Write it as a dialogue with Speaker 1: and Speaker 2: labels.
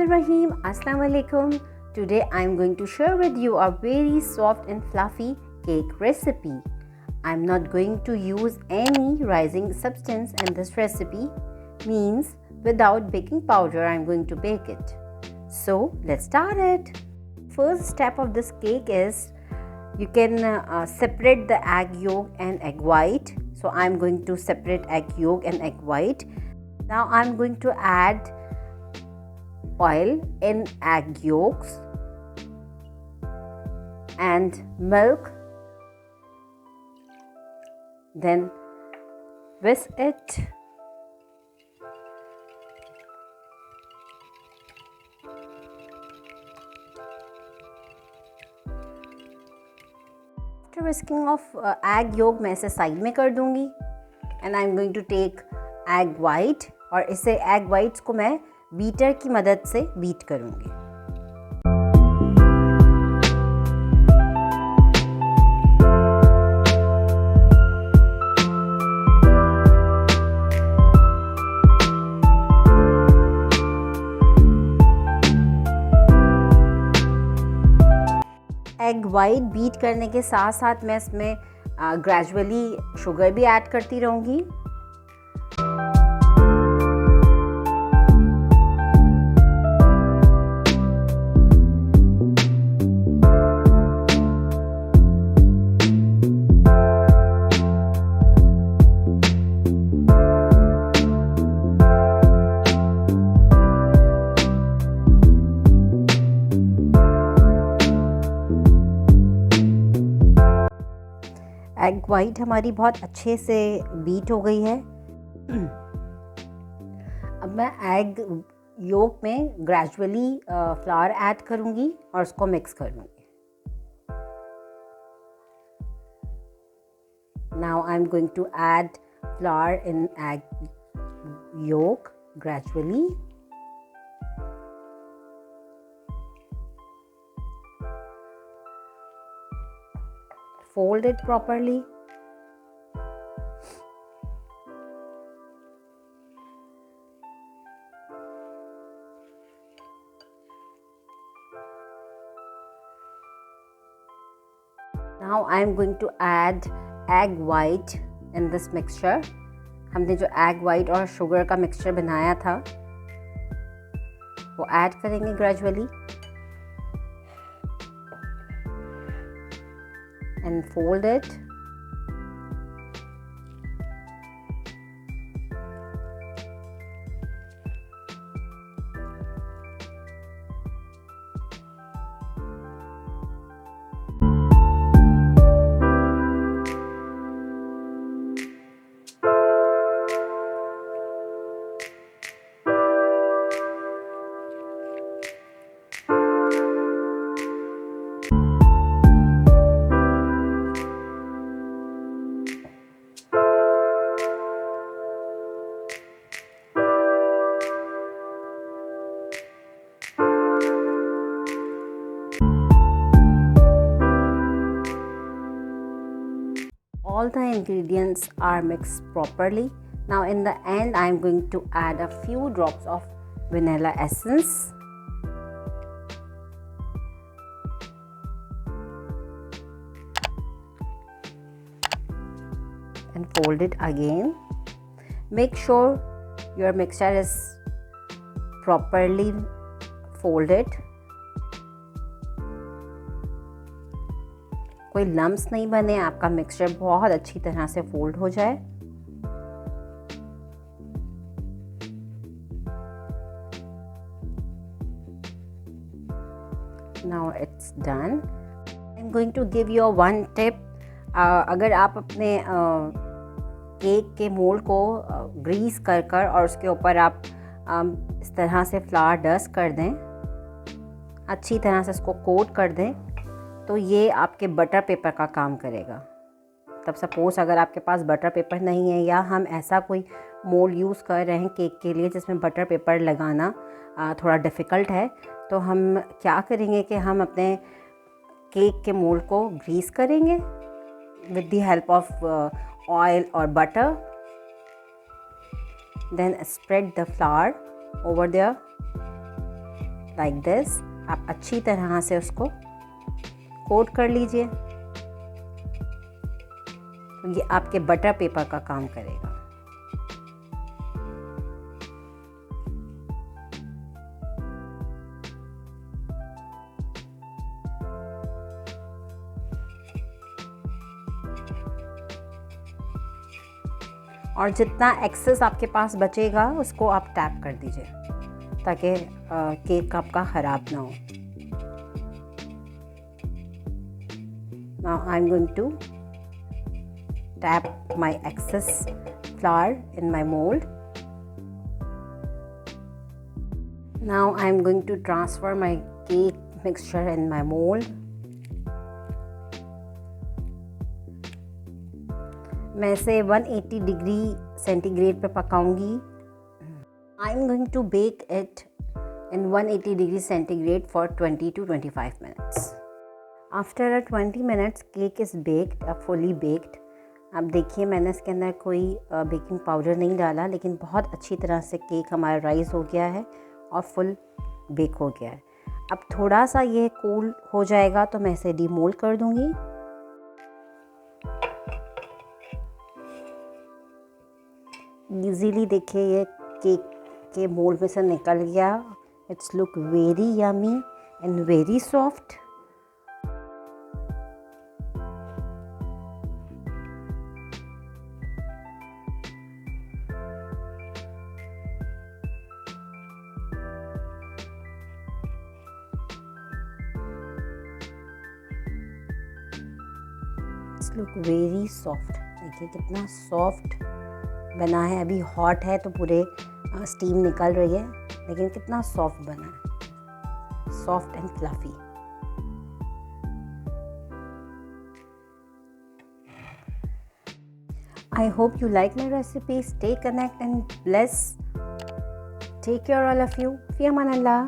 Speaker 1: Bismillahirrahmanirrahim. Assalamu alaikum. Today I am going to share with you a very soft and fluffy cake recipe. I am not going to use any rising substance in this recipe, means without baking powder I am going to bake it. So let's start it. First step of this cake is you can separate the egg yolk and egg white. So I am going to separate egg yolk and egg white. Now I am going to add oil in egg yolks and milk, then whisk it. After whisking of egg yolk मैं इसे side में कर दूंगी and I am going to take egg white और इसे egg whites को मैं beater की मदद से बीट करूंगी. एग वाइट बीट करने के साथ साथ मैं इसमें ग्रेजुअली शुगर भी ऐड करती रहूँगी. एग वाइट हमारी बहुत अच्छे से बीट हो गई है. अब मैं एग योक में ग्रेजुअली फ्लावर ऐड करूँगी और उसको मिक्स कर लूँगी. Now I am going to add flour in egg yolk gradually. Fold it properly. Now I am going to add egg white in this mixture. हमने जो egg white और sugar का mixture बनाया था वो add करेंगे gradually. And fold it. All the ingredients are mixed properly. Now in the end I am going to add a few drops of vanilla essence. And fold it again. Make sure your mixture is properly folded. कोई lumps नहीं बने, आपका mixture बहुत अच्छी तरह से fold हो जाए. Now it's done. I'm going to give you one tip. अगर आप अपने केक के मोल्ड को ग्रीस कर और उसके ऊपर आप इस तरह से फ्लावर डस्ट कर दें, अच्छी तरह से इसको कोट कर दें, तो ये आपके बटर पेपर का काम करेगा. तब सपोज़ अगर आपके पास बटर पेपर नहीं है या हम ऐसा कोई मोल्ड यूज़ कर रहे हैं केक के लिए जिसमें बटर पेपर लगाना थोड़ा डिफ़िकल्ट है, तो हम क्या करेंगे कि हम अपने केक के मोल्ड को ग्रीस करेंगे with the help of oil और butter. Then spread the flour over there like this. आप अच्छी तरह से उसको कोट कर लीजिए, तो ये आपके बटर पेपर का काम करेगा। और जितना एक्सेस आपके पास बचेगा उसको आप टैप कर दीजिए ताकि केक आपका ख़राब ना हो। Now I'm going to tap my excess flour in my mold. Now I'm going to transfer my cake mixture in my mold. मैं इसे 180 डिग्री सेंटीग्रेड पे पकाऊंगी। I am going to bake it in 180 degree centigrade for 20 to 25 minutes. After 20 minutes cake is baked, fully baked. अब देखिए मैंने इसके अंदर कोई बेकिंग पाउडर नहीं डाला, लेकिन बहुत अच्छी तरह से केक हमारा राइज़ हो गया है और फुल बेक हो गया है। अब थोड़ा सा ये कूल हो जाएगा तो मैं इसे डीमोल्ड कर दूँगी। इजीली देखिए ये केक के मोल्ड में से निकल गया। It's look very yummy and very soft. It's look very soft. देखिए कितना सॉफ्ट बना है। अभी हॉट है तो पूरे स्टीम निकल रही है, लेकिन कितना सॉफ्ट बना है, soft and fluffy. I hope you like my recipe. Stay connected and bless. Take care all of you. Fi aman Allah.